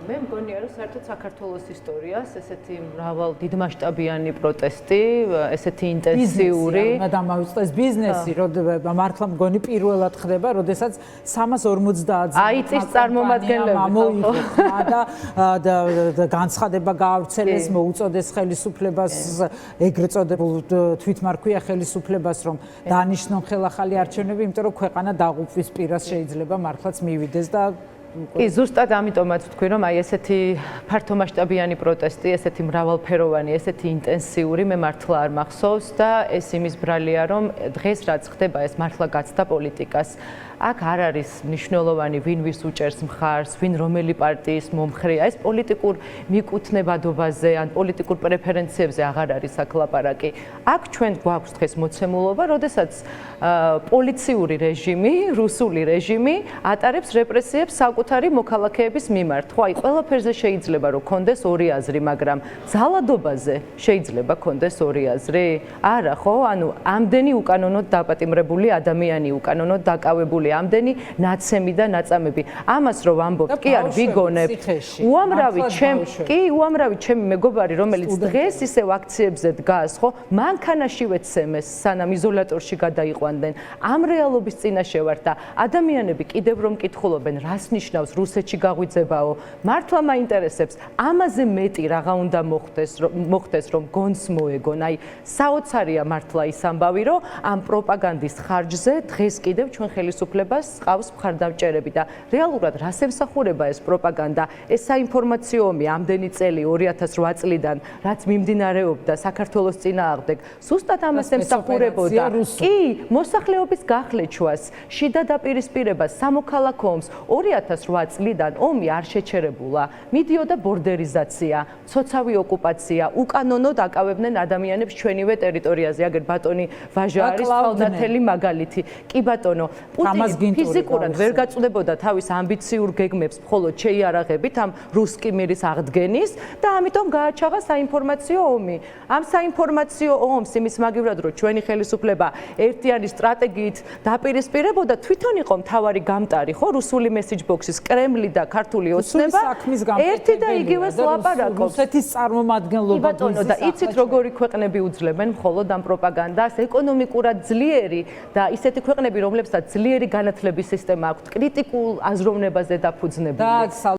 მე მგონია რომ საერთოდ საქართველოს ისტორიას ესეთი მრავალ დიდმასშტაბიანი პროტესტი, ესეთი ინტენსიური უნდა დამავიწყდეს ბიზნესი, რომ მართლა მგონი პირველად ხდება, როდესაც 350 აი წის წარმომადგენლები და განცხადება გაავრცელეს, მოუწოდეს ხელისუფლებას, ეგრეთ წოდებულ თვითმარქვია ხელისუფლებას, რომ დანიშნონ ხელახალი არჩევნები, იმიტომ რომ ქვეყანა დაღუპვის პირას შეიძლება მართლაც მივიდეს და კი, ზუსტად ამიტომაც ვთქვი, რომ აი ესეთი ფართომასშტაბიანი პროტესტი, ესეთი მრავალფეროვანი, ესეთი ინტენსიური მე მართლა არ მახსოვს და ეს იმის ბრალია, რომ დღეს რაც ხდება, ეს მართლა გაცდა პოლიტიკას. აქ არ არის მნიშვნელოვანი ვინ ვის უჭერს მხარს, ვინ რომელი პარტიის მომხრეა. ეს პოლიტიკურ მიკუთვნებადობაზე ან პოლიტიკურ პრეფერენციებზე აღარ არის აქ ლაპარაკი. აქ ჩვენ გვაქვს დღეს მოცემულობა, როდესაც პოლიციური რეჟიმი, რუსული რეჟიმი ატარებს რეპრესიებს საკუთარი მოქალაქეების მიმართ. ხო, აი ყველაფერზე შეიძლება რომ კონდეს ორი აზრი, მაგრამ ძალადობაზე შეიძლება კონდეს ორი აზრი? არა, ხო? ანუ ამდენი უკანონოდ დაპატიმრებული ადამიანი, უკანონოდ დაკავებული ამდენი ნაცემი და ნაწამები. ამას რო ვამბობთ, კი არ ვიგონებ. უამრავი ჩემი მეგობარი, რომელიც დღეს ისევ აქციებზე დგას, ხო, მანქანაშივე ცემეს, სანამ იზოლატორში გადაიყვანდნენ. ამ რეალობის წინაშე ვარ და ადამიანები კიდევ რომ მკითხულობენ, რას ნიშნავს რუსეთში გაღვიძებაო, მართლა მაინტერესებს, ამაზე მეტი რაღა უნდა მოხდეს, რომ გონს მოეგონ. აი, საოცარია მართლა ის ამბავი, რომ ამ პროპაგანდის ხარჯზე დღეს კიდევ ჩვენ ხელისუფლებას ყავს მხარდამჭერები და რეალურად რას ემსახურება ეს პროპაგანდა, ეს საინფორმაციო ომი ამდენი წელი 2008 წლიდან, რაც მიმდინარეობდა საქართველოს წინააღმდეგ, ზუსტად ამას ემსახურებოდა. კი, მოსახლეობის გახლეჩვას, შიდა დაპირისპირებას, სამოქალაქო ომს 2008 წლიდან ომი არ შეჩერებულა. მიდიოდა ბორდერიზაცია, ცოცავი ოკუპაცია, უკანონოდ აკავებდნენ ადამიანებს ჩვენივე ტერიტორიაზე. აგერ ბატონი ვაჟა არის თვალნათელი მაგალითი. კი ბატონო, პუტინი ფიზიკურად ვერ გაწვდებოდა თავის ამბიციურ გეგმებს მხოლოდ შეიარაღებით ამ რუსკი მირის აღდგენის და ამიტომ გააჩაღა საინფორმაციო ომი. ამ საინფორმაციო ომს იმის მაგივრად რომ ჩვენი ხელისუფლება ერთიანი სტრატეგიით დაპირისპირებოდა, თვითონ იყო მთავარი გამტარი, ხო, რუსული მესიჯ ბოქსის კრემლი და ქართული ოცნება ერთი და იგივეს ლაპარაკობს. რუსეთის წარმომადგენლობა ბატონო და იცით როგორი ქვეყნები უძლებენ მხოლოდ ამ პროპაგანდას, ეკონომიკურად ძლიერი და ისეთი ქვეყნები, რომლებსაც ძლიერი განათლების სისტემა აქვთ, კრიტიკულ აზროვნებაზე დაფუძნებული.